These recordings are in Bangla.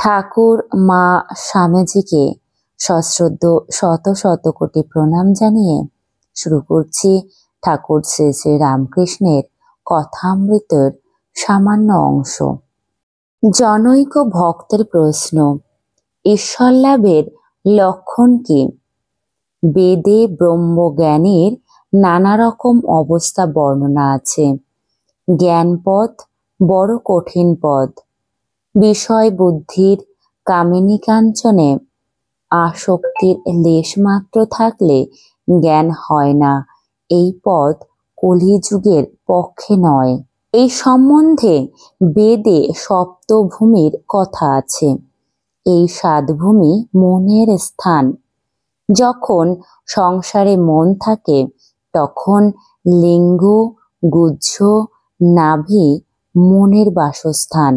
ঠাকুর মা স্বামীজিকে সশ্রদ্ধ শত শত কোটি প্রণাম জানিয়ে শুরু করছি ঠাকুর শ্রী শ্রী রামকৃষ্ণের কথামৃতের সামান্য অংশ। জনৈক ভক্তের প্রশ্ন, ঈশ্বর লাভের লক্ষণ কি? বেদে ব্রহ্মজ্ঞানের নানা রকম অবস্থা বর্ণনা আছে। জ্ঞানপথ বড় কঠিন পথ। বিষয় বুদ্ধির কামিনী কাঞ্চনে আসক্তির লেশমাত্র থাকলে জ্ঞান হয় না। এই পথ কলিযুগের পক্ষে নয়। এই সম্বন্ধে বেদে সপ্তভূমির কথা আছে। এই সাতভূমি মনের স্থান। যখন সংসারে মন থাকে তখন লিঙ্গ, গুহ্য, নাভি মনের বাসস্থান।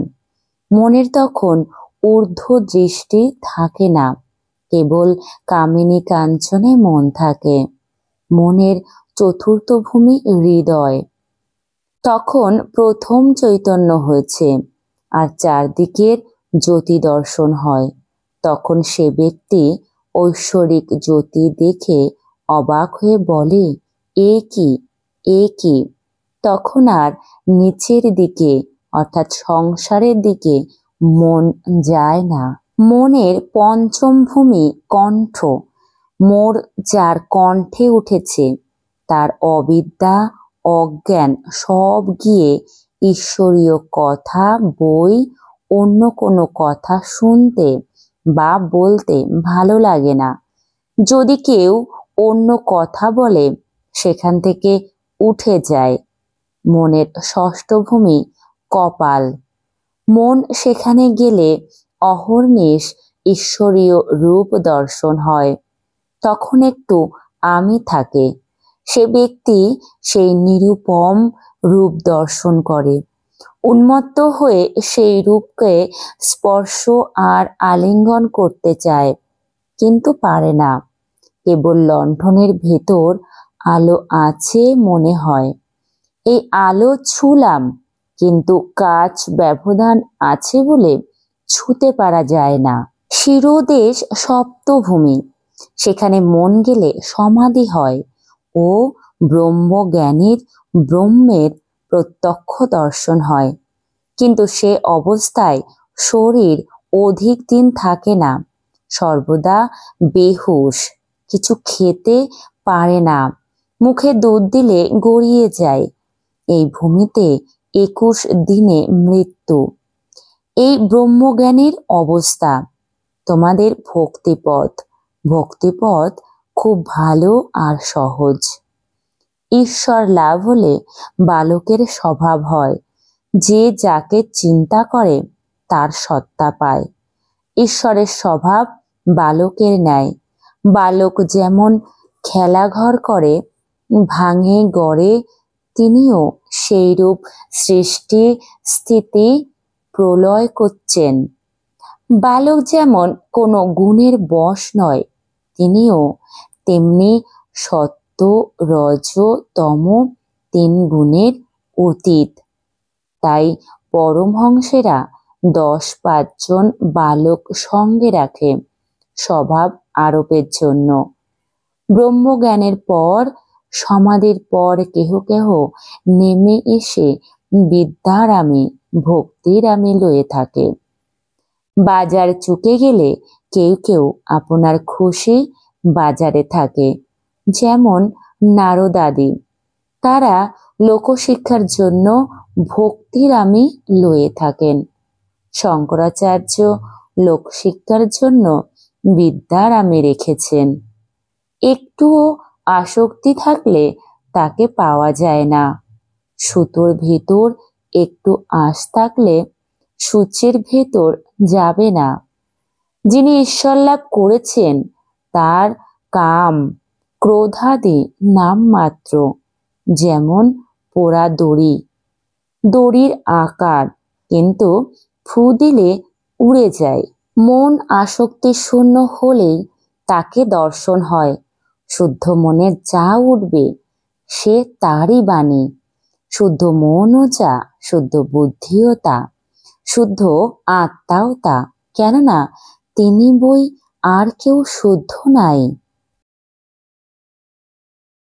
মনের তখন ঊর্ধ্ব দৃষ্টি থাকে না, কেবল কামিনী কাঞ্চনে মন থাকে। মনের চতুর্থ ভূমি হৃদয়। তখন প্রথম চৈতন্য হয়েছে আর চারদিকের জ্যোতি দর্শন হয়। তখন সে ব্যক্তি ঐশ্বরিক জ্যোতি দেখে অবাক হয়ে বলে, এ কি, এ কি? তখন আর নিচের দিকে অর্থাৎ সংসারের দিকে মন যায় না। মনের পঞ্চম ভূমি কণ্ঠ। মোর যার কণ্ঠে উঠেছে তার অবিদ্যা অজ্ঞান সব গিয়ে ঈশ্বরীয় কথা, বই, অন্য কোনো কথা শুনতে বা বলতে ভালো লাগে না। যদি কেউ অন্য কথা বলে সেখান থেকে উঠে যায়। মনের ষষ্ঠ ভূমি কপাল। মন সেখানে গেলে অহর্নিশ ঈশ্বরীয় রূপ দর্শন হয়। তখন একটু আমি থাকে। সে ব্যক্তি সেই নিরুপম রূপ দর্শন করে। উন্মত্ত হয়ে সেই রূপকে স্পর্শ আর আলিঙ্গন করতে চায়, কিন্তু পারে না। কেবল লণ্ঠনের ভেতর আলো আছে মনে হয়। এই আলো ছুঁলাম, কিন্তু কাঁচ ব্যবধান আছে বলে ছুঁতে পারা যায় না। শিরোদেশ সপ্তভূমি। সেখানে মন গেলে সমাধি হয় ও ব্রহ্মজ্ঞানীর ব্রহ্মের প্রত্যক্ষ দর্শন হয়। কিন্তু সে অবস্থায় শরীর অধিক দিন থাকে না। সর্বদা বেহুশ, কিছু খেতে পারে না, মুখে দুধ দিলে গড়িয়ে যায়। এই ভূমিতে 21 দিনে মৃত্যু। এই ব্রহ্মজ্ঞানীর অবস্থা। তোমাদের ভক্তিপথ। ভক্তিপথ খুব ভালো আর সহজ। ঈশ্বর লাভ হলে বালকের স্বভাব হয়। যে যাকে চিন্তা করে তার সত্তা পায়। ঈশ্বরের স্বভাব বালকের ন্যায়। বালক যেমন খেলাঘর করে, ভাঙে গড়ে, তিনিও সেইরূপ সৃষ্টি স্থিতি প্রলয় করছেন। বালক যেমন কোনো গুণের বশ নয়, তিনিও তেমনি সত্য, রজ, তম 3 গুণের অতীত। তাই পরমহংসেরা 10-5 জন বালক সঙ্গে রাখে স্বভাব আরোপের জন্য। ব্রহ্মজ্ঞানের পর, সমাধির পর কেহ কেহ নেমে এসে বিদ্যার আমি, ভক্তির আমি লয়ে থাকে। বাজার চুকে গেলে কেউ কেউ আপনার খুশি বাজারে থাকে, যেমন নারদাদি। তারা লোকশিক্ষার জন্য ভক্তির আমি লয়ে থাকেন। শঙ্করাচার্য লোকশিক্ষার জন্য বিদ্যার আমি রেখেছেন। একটুও আসক্তি থাকলে তাকে পাওয়া যায় না। সুতোর ভেতর একটু আশ থাকলে সূচের ভেতর যাবে না। যিনি ঈশ্বর লাভ করেছেন তার কাম ক্রোধাদি নামমাত্র, যেমন পোড়া দড়ি। দড়ির আকার, কিন্তু ফু দিলে উড়ে যায়। মন আসক্তি শূন্য হলেই তাকে দর্শন হয়। শুদ্ধ মনের যা উঠবে সে তারই বাণী। শুদ্ধ মনও যা, শুদ্ধ বুদ্ধিও তা, শুদ্ধ আত্মাও তা, কেননা তিনি বই আর কেউ শুদ্ধ নাই।